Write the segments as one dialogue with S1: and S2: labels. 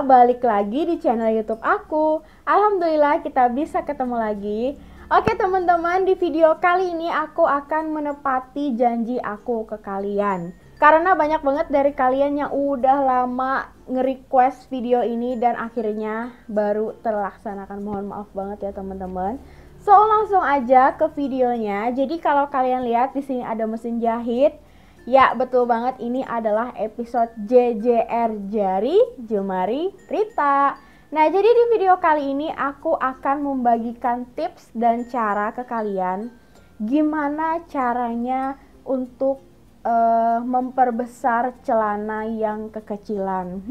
S1: balik lagi di channel YouTube aku. Alhamdulillah kita bisa ketemu lagi. Oke teman-teman, di video kali ini aku akan menepati janji aku ke kalian. Karena banyak banget dari kalian yang udah lama nge-request video ini dan akhirnya baru terlaksanakan. Mohon maaf banget ya teman-teman. So langsung aja ke videonya. Jadi kalau kalian lihat di sini ada mesin jahit. Ya betul banget, ini adalah episode JJR Jari Jemari Rita. Nah jadi di video kali ini aku akan membagikan tips dan cara ke kalian gimana caranya untuk memperbesar celana yang kekecilan.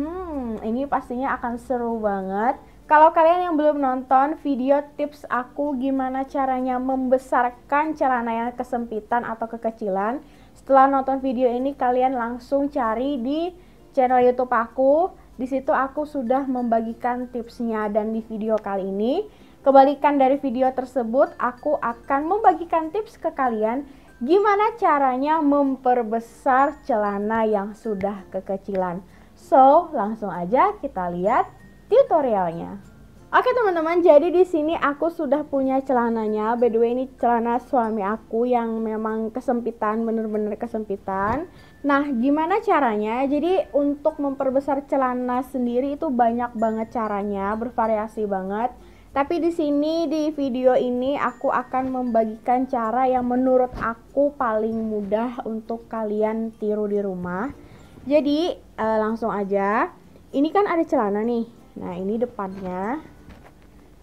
S1: Ini pastinya akan seru banget. Kalau kalian yang belum nonton video tips aku gimana caranya membesarkan celana yang kesempitan atau kekecilan, setelah nonton video ini kalian langsung cari di channel YouTube aku. Di situ aku sudah membagikan tipsnya, dan di video kali ini kebalikan dari video tersebut, aku akan membagikan tips ke kalian gimana caranya memperbesar celana yang sudah kekecilan. So, langsung aja kita lihat tutorialnya. Oke teman-teman, jadi di sini aku sudah punya celananya. By the way, ini celana suami aku yang memang kesempitan, bener-bener kesempitan. Nah, gimana caranya? Jadi untuk memperbesar celana sendiri itu banyak banget caranya, bervariasi banget. Tapi di sini di video ini aku akan membagikan cara yang menurut aku paling mudah untuk kalian tiru di rumah. Jadi langsung aja. Ini kan ada celana nih. Nah, ini depannya.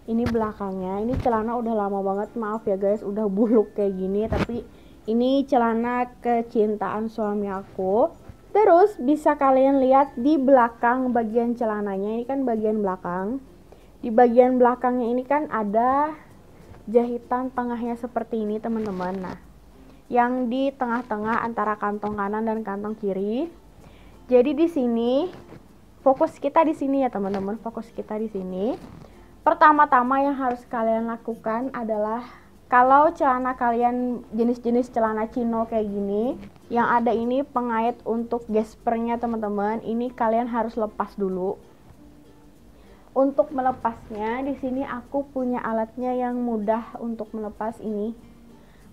S1: Ini belakangnya. Ini celana udah lama banget, maaf ya guys, udah buluk kayak gini, tapi ini celana kecintaan suami aku. Terus bisa kalian lihat di belakang bagian celananya, ini kan bagian belakang. Di bagian belakangnya ini kan ada jahitan tengahnya seperti ini teman-teman. Nah, yang di tengah-tengah antara kantong kanan dan kantong kiri. Jadi di sini fokus kita di sini ya teman-teman, fokus kita di sini. Pertama-tama yang harus kalian lakukan adalah kalau celana kalian jenis-jenis celana chino kayak gini, yang ada ini pengait untuk gespernya teman-teman, ini kalian harus lepas dulu. Untuk melepasnya, di sini aku punya alatnya yang mudah untuk melepas ini.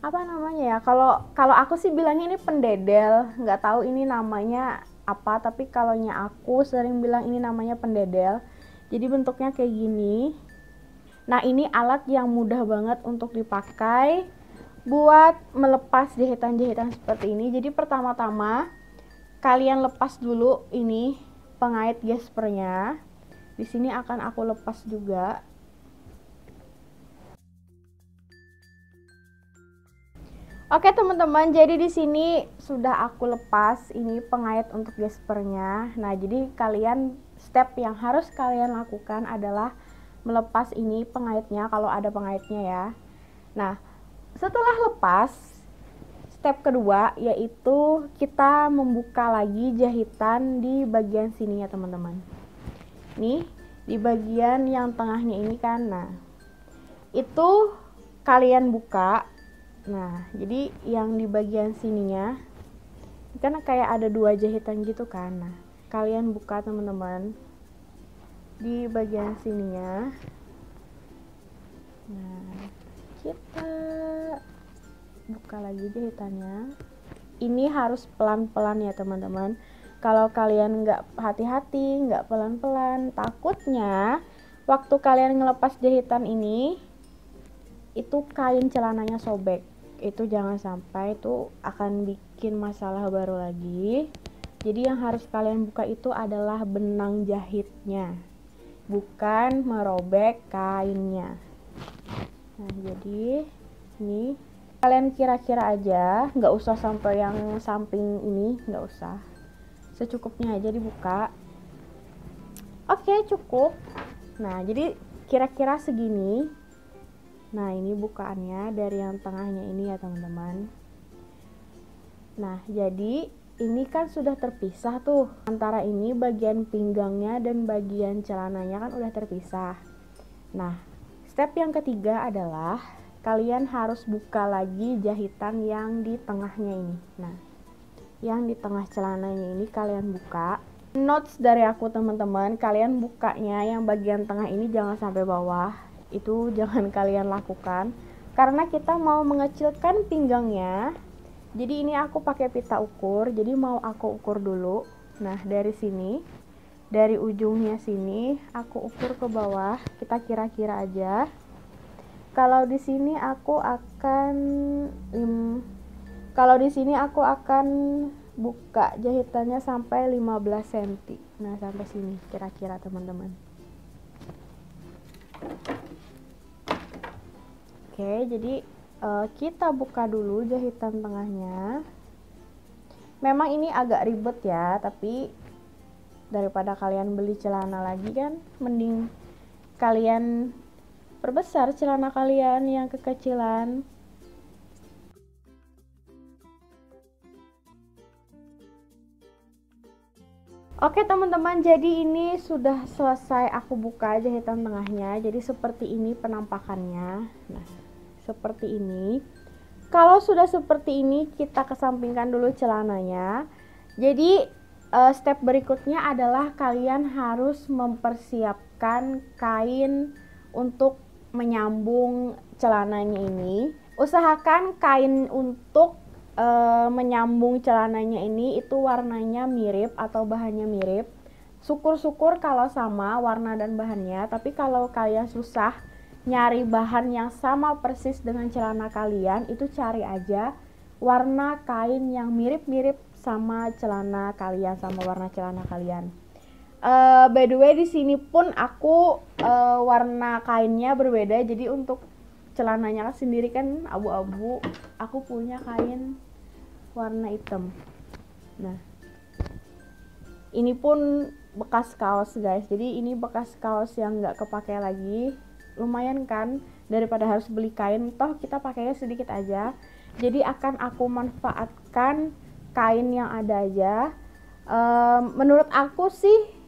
S1: Apa namanya ya? Kalau aku sih bilangnya ini pendedel, nggak tahu ini namanya apa, tapi kalaunya aku sering bilang ini namanya pendedel. Jadi bentuknya kayak gini. Nah, ini alat yang mudah banget untuk dipakai buat melepas jahitan-jahitan seperti ini. Jadi pertama-tama kalian lepas dulu ini pengait gespernya. Di sini akan aku lepas juga. Oke teman-teman, jadi di sini sudah aku lepas ini pengait untuk gespernya. Nah, jadi kalian step yang harus kalian lakukan adalah melepas ini pengaitnya kalau ada pengaitnya ya. Nah, setelah lepas, step kedua yaitu kita membuka lagi jahitan di bagian sini ya teman-teman. Nih, di bagian yang tengahnya ini kan, nah itu kalian buka. Nah, jadi yang di bagian sininya kan kayak ada dua jahitan gitu kan. Nah, kalian buka teman-teman di bagian sininya. Nah, kita buka lagi jahitannya. Ini harus pelan-pelan ya teman-teman. Kalau kalian nggak hati-hati, nggak pelan-pelan, takutnya waktu kalian ngelepas jahitan ini, itu kain celananya sobek. Itu jangan sampai, itu akan bikin masalah baru lagi. Jadi yang harus kalian buka itu adalah benang jahitnya, bukan merobek kainnya. Nah, jadi ini kalian kira-kira aja, nggak usah sampai yang samping ini, nggak usah. Secukupnya aja dibuka. Oke, cukup. Nah, jadi kira-kira segini. Nah, ini bukaannya dari yang tengahnya ini ya teman-teman. Nah, jadi ini kan sudah terpisah tuh. Antara ini bagian pinggangnya dan bagian celananya kan udah terpisah. Nah, step yang ketiga adalah kalian harus buka lagi jahitan yang di tengahnya ini. Nah, yang di tengah celananya ini kalian buka. Notes dari aku teman-teman, kalian bukanya yang bagian tengah ini jangan sampai bawah. Itu jangan kalian lakukan karena kita mau mengecilkan pinggangnya. Jadi ini aku pakai pita ukur, jadi mau aku ukur dulu. Nah, dari sini, dari ujungnya sini aku ukur ke bawah, kita kira-kira aja. Kalau di sini aku akan buka jahitannya sampai 15 cm. Nah, sampai sini kira-kira teman-teman. Oke, jadi kita buka dulu jahitan tengahnya. Memang ini agak ribet ya, tapi daripada kalian beli celana lagi kan, mending kalian perbesar celana kalian yang kekecilan. Oke teman-teman, jadi ini sudah selesai aku buka jahitan tengahnya. Jadi seperti ini penampakannya. Nah, seperti ini. Kalau sudah seperti ini, kita kesampingkan dulu celananya. Jadi step berikutnya adalah kalian harus mempersiapkan kain untuk menyambung celananya ini. Usahakan kain untuk menyambung celananya ini itu warnanya mirip atau bahannya mirip. Syukur-syukur kalau sama warna dan bahannya, tapi kalau kalian susah nyari bahan yang sama persis dengan celana kalian, itu cari aja warna kain yang mirip-mirip sama celana kalian, sama warna celana kalian. By the way, di sini pun aku warna kainnya berbeda. Jadi untuk celananya sendiri kan abu-abu, aku punya kain warna hitam. Nah, ini pun bekas kaos guys. Jadi ini bekas kaos yang nggak kepake lagi. Lumayan kan, daripada harus beli kain, toh kita pakainya sedikit aja. Jadi akan aku manfaatkan kain yang ada aja. Menurut aku sih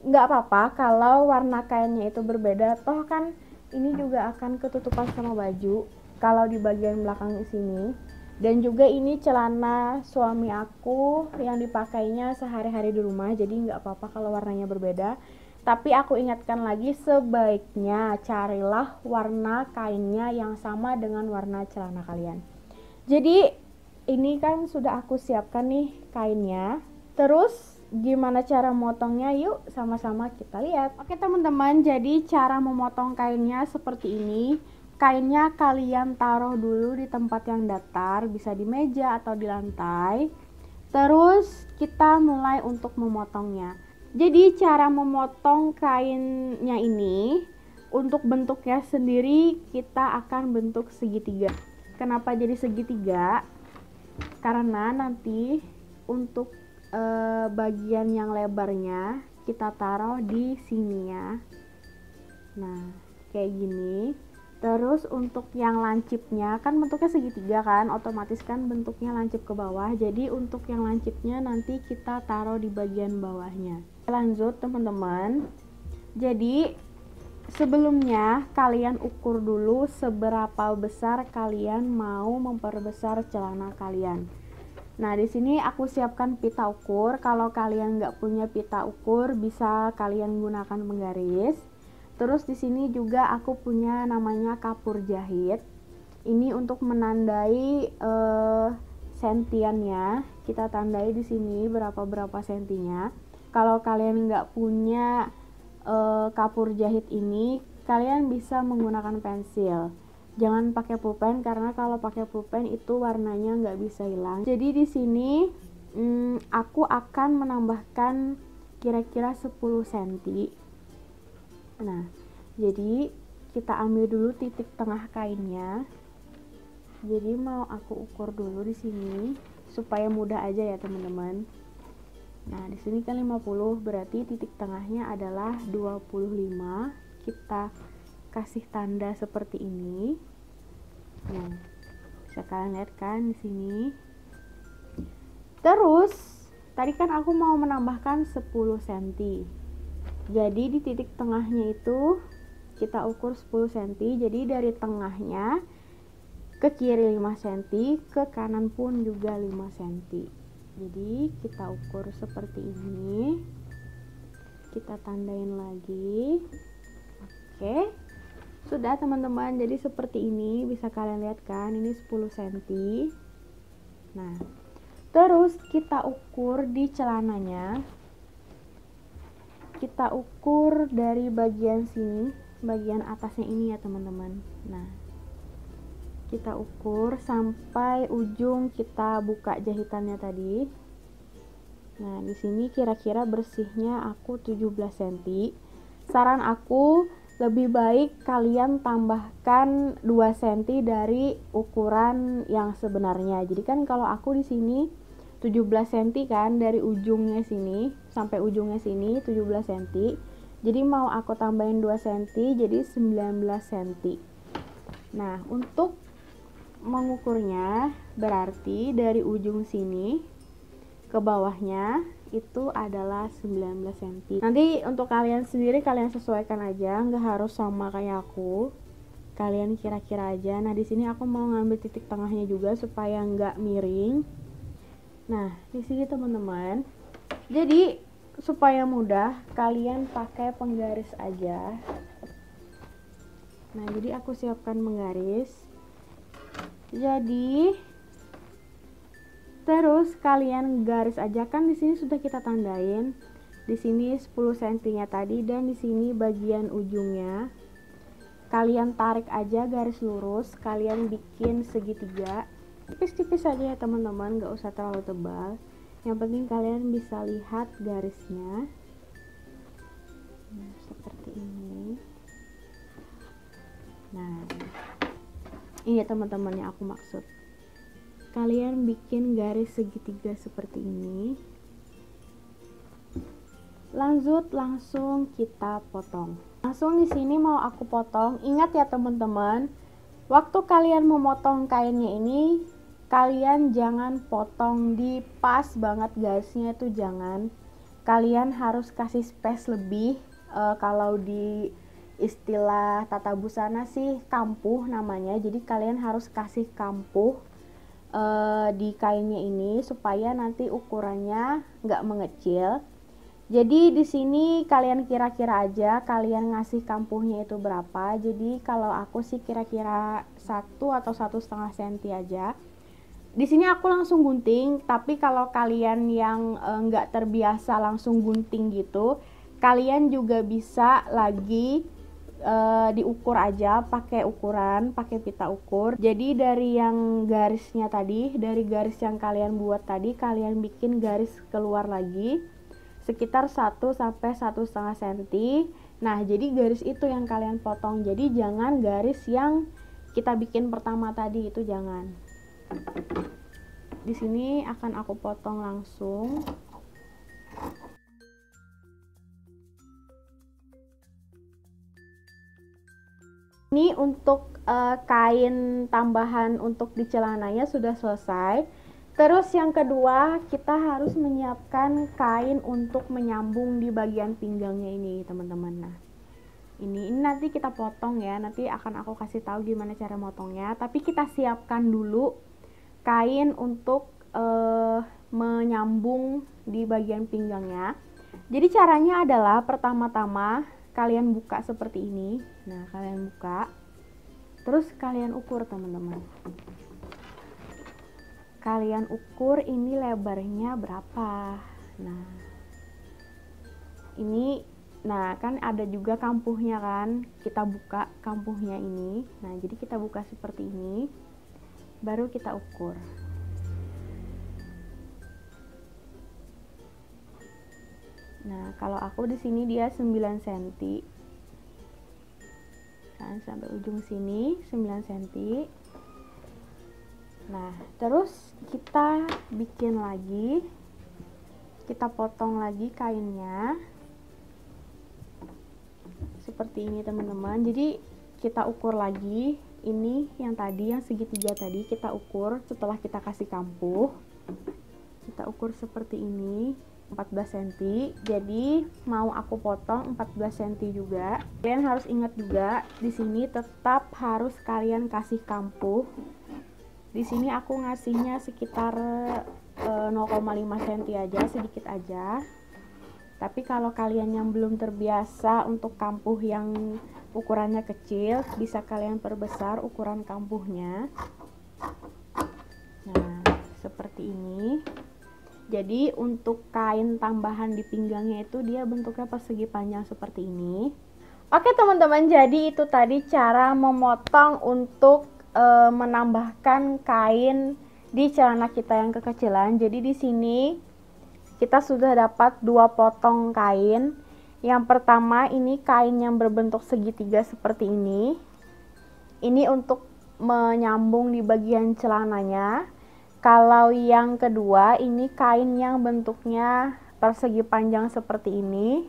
S1: nggak apa-apa kalau warna kainnya itu berbeda, toh kan ini juga akan ketutupan sama baju kalau di bagian belakang sini. Dan juga ini celana suami aku yang dipakainya sehari-hari di rumah, jadi nggak apa-apa kalau warnanya berbeda. Tapi aku ingatkan lagi, sebaiknya carilah warna kainnya yang sama dengan warna celana kalian. Jadi ini kan sudah aku siapkan nih kainnya. Terus gimana cara memotongnya? Yuk sama-sama kita lihat. Oke teman-teman, jadi cara memotong kainnya seperti ini. Kainnya kalian taruh dulu di tempat yang datar, bisa di meja atau di lantai. Terus kita mulai untuk memotongnya. Jadi cara memotong kainnya ini, untuk bentuknya sendiri kita akan bentuk segitiga. Kenapa jadi segitiga? Karena nanti untuk bagian yang lebarnya kita taruh di sini ya. Nah, kayak gini. Terus untuk yang lancipnya kan bentuknya segitiga kan, otomatis kan bentuknya lancip ke bawah. Jadi untuk yang lancipnya nanti kita taruh di bagian bawahnya. Lanjut teman-teman. Jadi sebelumnya kalian ukur dulu seberapa besar kalian mau memperbesar celana kalian. Nah, di sini aku siapkan pita ukur. Kalau kalian nggak punya pita ukur, bisa kalian gunakan penggaris. Terus di sini juga aku punya namanya kapur jahit. Ini untuk menandai sentiannya. Kita tandai di sini berapa sentinya. Kalau kalian nggak punya kapur jahit ini, kalian bisa menggunakan pensil. Jangan pakai pulpen karena kalau pakai pulpen itu warnanya nggak bisa hilang. Jadi di sini aku akan menambahkan kira-kira 10 cm. Nah, jadi kita ambil dulu titik tengah kainnya. Jadi mau aku ukur dulu di sini supaya mudah aja ya teman-teman. Nah, di sini kan 50, berarti titik tengahnya adalah 25. Kita kasih tanda seperti ini. Nah, bisa kalian lihat kan di sini. Terus, tadi kan aku mau menambahkan 10 cm. Jadi di titik tengahnya itu kita ukur 10 cm. Jadi dari tengahnya ke kiri 5 cm, ke kanan pun juga 5 cm. Jadi kita ukur seperti ini, kita tandain lagi. Oke, sudah teman-teman. Jadi seperti ini, bisa kalian lihat kan, ini 10 cm. Nah, terus kita ukur di celananya. Kita ukur dari bagian sini, bagian atasnya ini ya teman-teman. Nah, kita ukur sampai ujung kita buka jahitannya tadi. Nah, di sini kira-kira bersihnya aku 17 cm. Saran aku lebih baik kalian tambahkan 2 cm dari ukuran yang sebenarnya. Jadi kan kalau aku di sini 17 cm kan, dari ujungnya sini sampai ujungnya sini 17 cm. Jadi mau aku tambahin 2 cm jadi 19 cm. Nah, untuk mengukurnya berarti dari ujung sini ke bawahnya itu adalah 19 cm. Nanti untuk kalian sendiri kalian sesuaikan aja, nggak harus sama kayak aku. Kalian kira-kira aja. Nah, di sini aku mau ngambil titik tengahnya juga supaya nggak miring. Nah, di sini teman-teman. Jadi supaya mudah, kalian pakai penggaris aja. Nah, jadi aku siapkan penggaris. Jadi terus kalian garis aja, kan di sini sudah kita tandain. Di sini 10 cm-nya tadi dan di sini bagian ujungnya. Kalian tarik aja garis lurus, kalian bikin segitiga. Tipis-tipis aja ya teman-teman, nggak usah terlalu tebal. Yang penting kalian bisa lihat garisnya. Nah, seperti ini. Nah, ini teman-teman yang aku maksud. Kalian bikin garis segitiga seperti ini. Lanjut, langsung kita potong. Langsung di sini mau aku potong. Ingat ya teman-teman, waktu kalian memotong kainnya ini, kalian jangan potong di pas banget garisnya, itu jangan. Kalian harus kasih space lebih. Kalau di istilah tata busana sih kampuh namanya. Jadi kalian harus kasih kampuh di kainnya ini supaya nanti ukurannya nggak mengecil. Jadi di sini kalian kira-kira aja kalian ngasih kampuhnya itu berapa. Jadi kalau aku sih kira-kira 1 atau 1,5 cm aja. Di sini aku langsung gunting, tapi kalau kalian yang nggak terbiasa langsung gunting gitu, kalian juga bisa lagi diukur aja pakai ukuran, pakai pita ukur. Jadi dari yang garisnya tadi, dari garis yang kalian buat tadi, kalian bikin garis keluar lagi sekitar 1 sampai 1,5 cm. Nah, jadi garis itu yang kalian potong. Jadi jangan garis yang kita bikin pertama tadi, itu jangan. Di sini akan aku potong langsung. Ini untuk kain tambahan untuk di celananya sudah selesai. Terus yang kedua, kita harus menyiapkan kain untuk menyambung di bagian pinggangnya ini, teman-teman. Nah, ini nanti kita potong ya. Nanti akan aku kasih tahu gimana cara motongnya. Tapi kita siapkan dulu kain untuk menyambung di bagian pinggangnya. Jadi caranya adalah pertama-tama kalian buka seperti ini. Nah, kalian buka, terus kalian ukur teman-teman. Kalian ukur ini lebarnya berapa. Nah, ini, nah kan ada juga kampuhnya kan. Kita buka kampuhnya ini. Nah, jadi kita buka seperti ini, baru kita ukur. Nah, kalau aku di sini dia 9 cm. Kan sampai ujung sini 9 cm. Nah, terus kita bikin lagi. Kita potong lagi kainnya. Seperti ini, teman-teman. Jadi, kita ukur lagi. Ini yang tadi, yang segitiga tadi kita ukur setelah kita kasih kampuh. Kita ukur seperti ini. 14 cm. Jadi mau aku potong 14 cm juga. Kalian harus ingat juga di sini tetap harus kalian kasih kampuh. Di sini aku ngasihnya sekitar 0,5 cm aja, sedikit aja. Tapi kalau kalian yang belum terbiasa untuk kampuh yang ukurannya kecil, bisa kalian perbesar ukuran kampuhnya. Nah, seperti ini. Jadi untuk kain tambahan di pinggangnya itu dia bentuknya persegi panjang seperti ini. Oke teman-teman, jadi itu tadi cara memotong untuk menambahkan kain di celana kita yang kekecilan. Jadi di sini kita sudah dapat 2 potong kain. Yang pertama ini kain yang berbentuk segitiga seperti ini. Ini untuk menyambung di bagian celananya. Kalau yang kedua ini kain yang bentuknya persegi panjang seperti ini.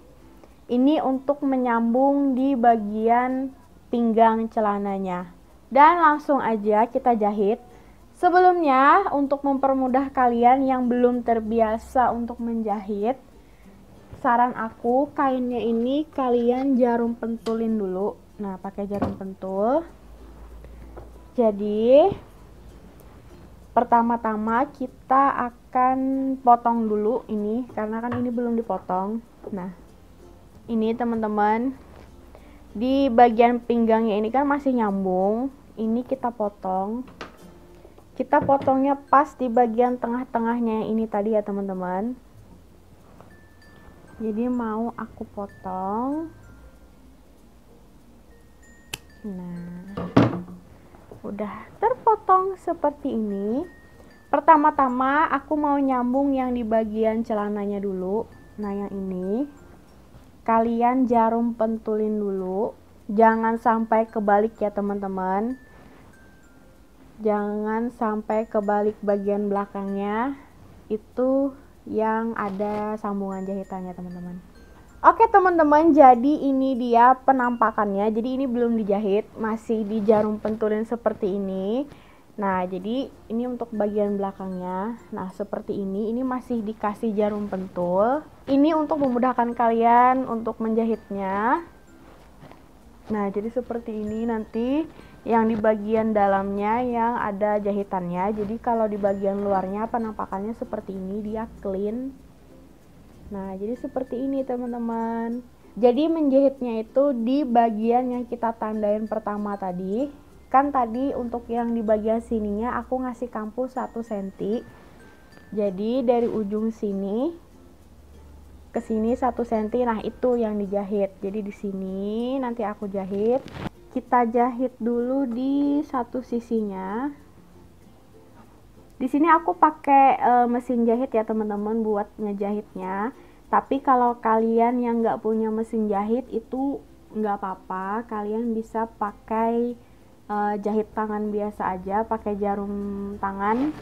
S1: Ini untuk menyambung di bagian pinggang celananya. Dan langsung aja kita jahit. Sebelumnya untuk mempermudah kalian yang belum terbiasa untuk menjahit, saran aku kainnya ini kalian jarum pentulin dulu. Nah, pakai jarum pentul. Jadi pertama-tama kita akan potong dulu ini, karena kan ini belum dipotong. Nah, ini teman-teman, di bagian pinggangnya ini kan masih nyambung. Ini kita potong. Kita potongnya pas di bagian tengah-tengahnya ini tadi ya teman-teman. Jadi mau aku potong. Nah, udah terpotong seperti ini. Pertama-tama aku mau nyambung yang di bagian celananya dulu. Nah, yang ini kalian jarum pentulin dulu. Jangan sampai kebalik ya teman-teman. Jangan sampai kebalik bagian belakangnya. Itu yang ada sambungan jahitannya teman-teman. Oke teman-teman, jadi ini dia penampakannya. Jadi ini belum dijahit, masih di jarum pentulin seperti ini. Nah, jadi ini untuk bagian belakangnya. Nah, seperti ini masih dikasih jarum pentul. Ini untuk memudahkan kalian untuk menjahitnya. Nah, jadi seperti ini nanti yang di bagian dalamnya yang ada jahitannya. Jadi kalau di bagian luarnya penampakannya seperti ini, dia clean. Nah, jadi seperti ini teman-teman. Jadi menjahitnya itu di bagian yang kita tandain pertama tadi. Kan tadi untuk yang di bagian sininya aku ngasih kampuh 1 cm. Jadi dari ujung sini ke sini 1 cm. Nah, itu yang dijahit. Jadi di sini nanti aku jahit. Kita jahit dulu di satu sisinya. Di sini aku pakai mesin jahit ya teman-teman buat ngejahitnya. Tapi kalau kalian yang nggak punya mesin jahit itu nggak apa-apa. Kalian bisa pakai jahit tangan biasa aja, pakai jarum tangan.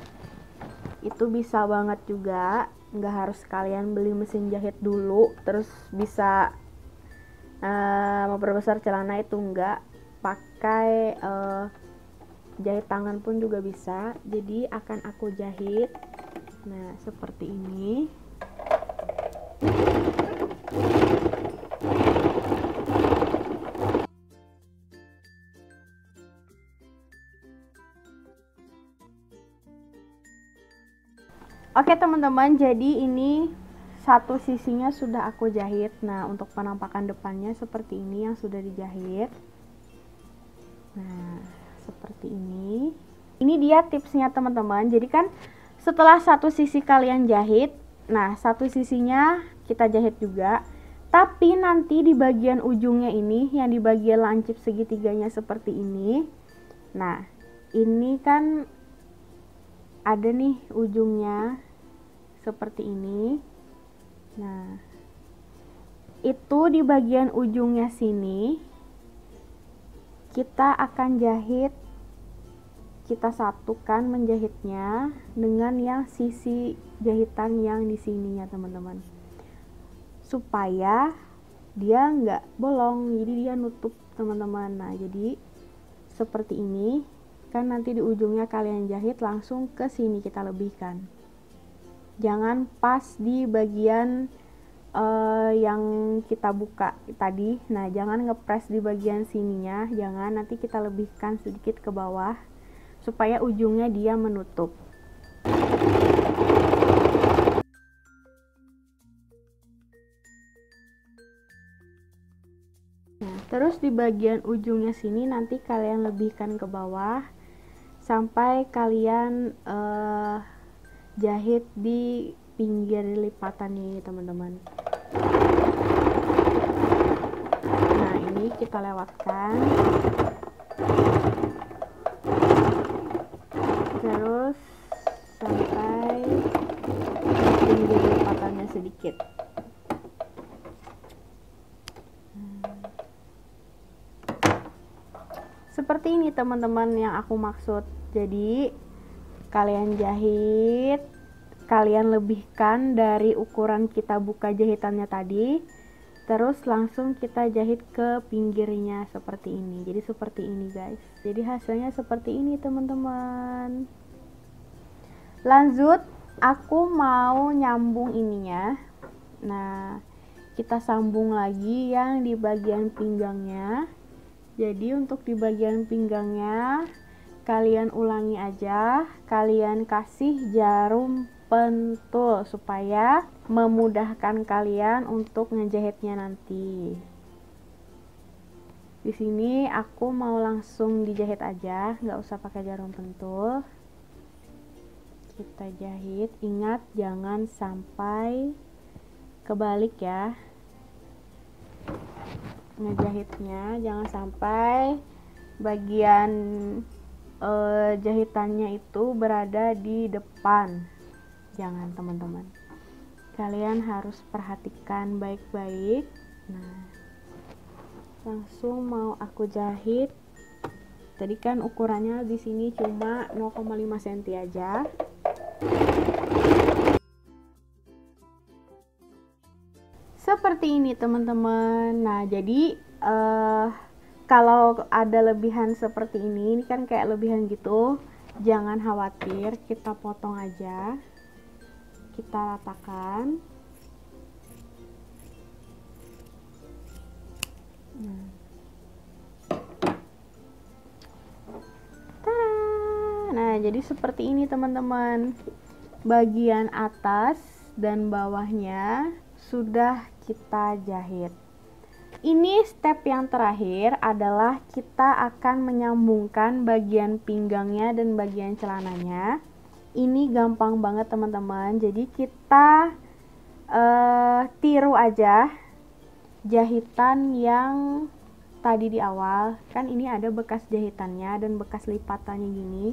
S1: Itu bisa banget juga. Nggak harus kalian beli mesin jahit dulu terus bisa memperbesar celana, itu enggak. Pakai jahit tangan pun juga bisa. Jadi akan aku jahit. Nah, seperti ini. Oke teman-teman, jadi ini satu sisinya sudah aku jahit. Nah, untuk penampakan depannya seperti ini yang sudah dijahit. Nah, seperti ini. Ini dia tipsnya teman-teman. Jadi kan setelah satu sisi kalian jahit, nah satu sisinya kita jahit juga. Tapi nanti di bagian ujungnya ini, yang di bagian lancip segitiganya seperti ini. Nah, ini kan ada nih ujungnya seperti ini. Nah, itu di bagian ujungnya sini kita akan jahit. Kita satukan menjahitnya dengan yang sisi jahitan yang di sini ya teman-teman, supaya dia nggak bolong, jadi dia nutup teman-teman. Nah, jadi seperti ini kan, nanti di ujungnya kalian jahit langsung ke sini kita lebihkan. Jangan pas di bagian yang kita buka tadi. Nah, jangan ngepres di bagian sininya, jangan, nanti kita lebihkan sedikit ke bawah supaya ujungnya dia menutup. Terus di bagian ujungnya sini nanti kalian lebihkan ke bawah sampai kalian jahit di pinggir lipatan ini teman-teman. Nah ini kita lewatkan, terus sampai pinggir lipatannya sedikit. Seperti ini teman-teman yang aku maksud. Jadi kalian jahit, kalian lebihkan dari ukuran kita buka jahitannya tadi, terus langsung kita jahit ke pinggirnya seperti ini. Jadi seperti ini guys. Jadi hasilnya seperti ini teman-teman. Lanjut, aku mau nyambung ininya. Nah, kita sambung lagi yang di bagian pinggangnya. Jadi untuk di bagian pinggangnya kalian ulangi aja, kalian kasih jarum pentul supaya memudahkan kalian untuk ngejahitnya nanti. Di sini aku mau langsung dijahit aja, nggak usah pakai jarum pentul. Kita jahit, ingat jangan sampai kebalik ya. Ngejahitnya jangan sampai bagian jahitannya itu berada di depan, jangan teman-teman, kalian harus perhatikan baik-baik. Nah langsung mau aku jahit. Tadi kan ukurannya di sini cuma 0,5 cm aja. Seperti ini teman-teman. Nah jadi kalau ada lebihan seperti ini kan kayak lebihan gitu, jangan khawatir, kita potong aja, kita ratakan. Nah jadi seperti ini teman-teman, bagian atas dan bawahnya sudah kita jahit. Ini step yang terakhir adalah kita akan menyambungkan bagian pinggangnya dan bagian celananya. Ini gampang banget teman-teman. Jadi kita tiru aja jahitan yang tadi di awal. Kan ini ada bekas jahitannya dan bekas lipatannya gini.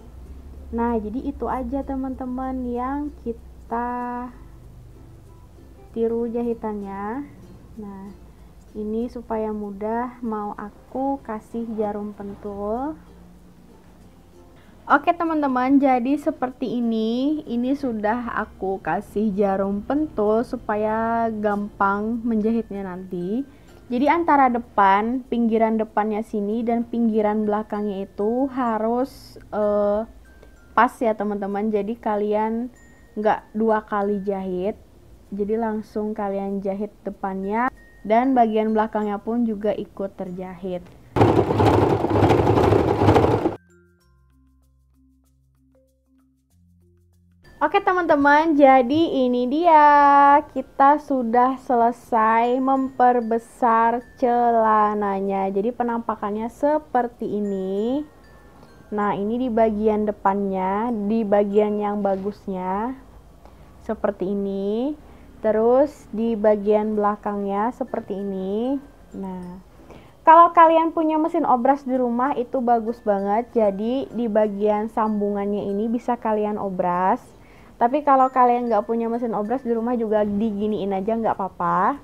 S1: Nah jadi itu aja teman-teman yang kita tiru jahitannya. Nah ini supaya mudah, mau aku kasih jarum pentul. Oke teman-teman, jadi seperti ini sudah aku kasih jarum pentul supaya gampang menjahitnya nanti. Jadi antara depan, pinggiran depannya sini dan pinggiran belakangnya itu harus pas ya teman-teman. Jadi kalian nggak 2 kali jahit, jadi langsung kalian jahit depannya dan bagian belakangnya pun juga ikut terjahit. Oke teman-teman, jadi ini dia, kita sudah selesai memperbesar celananya. Jadi penampakannya seperti ini. Nah ini di bagian depannya, di bagian yang bagusnya seperti ini. Terus di bagian belakangnya seperti ini. Nah kalau kalian punya mesin obras di rumah itu bagus banget. Jadi di bagian sambungannya ini bisa kalian obras. Tapi kalau kalian nggak punya mesin obras di rumah juga diginiin aja nggak apa-apa.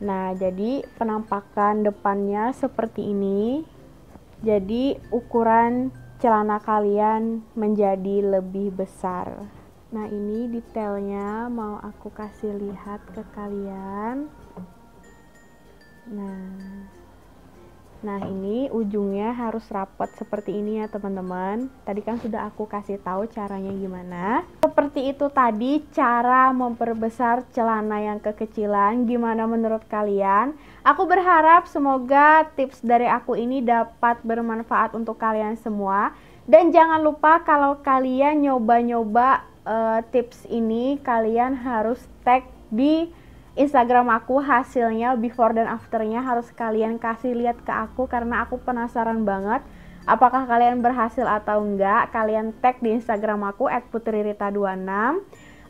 S1: Nah jadi penampakan depannya seperti ini. Jadi ukuran celana kalian menjadi lebih besar. Nah ini detailnya mau aku kasih lihat ke kalian. Nah ini ujungnya harus rapat seperti ini ya teman-teman. Tadi kan sudah aku kasih tahu caranya gimana. Seperti itu tadi cara memperbesar celana yang kekecilan. Gimana menurut kalian? Aku berharap semoga tips dari aku ini dapat bermanfaat untuk kalian semua. Dan jangan lupa kalau kalian nyoba-nyoba tips ini, kalian harus tag di Instagram aku hasilnya before dan afternya harus kalian kasih lihat ke aku karena aku penasaran banget apakah kalian berhasil atau enggak. Kalian tag di Instagram aku @putririta26.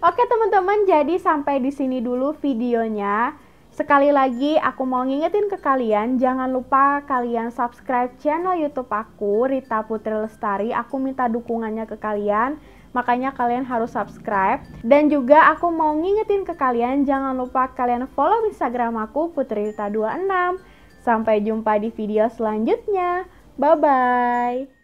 S1: Oke teman-teman, jadi sampai di sini dulu videonya. Sekali lagi aku mau ngingetin ke kalian, jangan lupa kalian subscribe channel YouTube aku, Rita Putri Lestari. Aku minta dukungannya ke kalian, makanya kalian harus subscribe. Dan juga aku mau ngingetin ke kalian, jangan lupa kalian follow Instagram aku, Putririta26. Sampai jumpa di video selanjutnya. Bye-bye.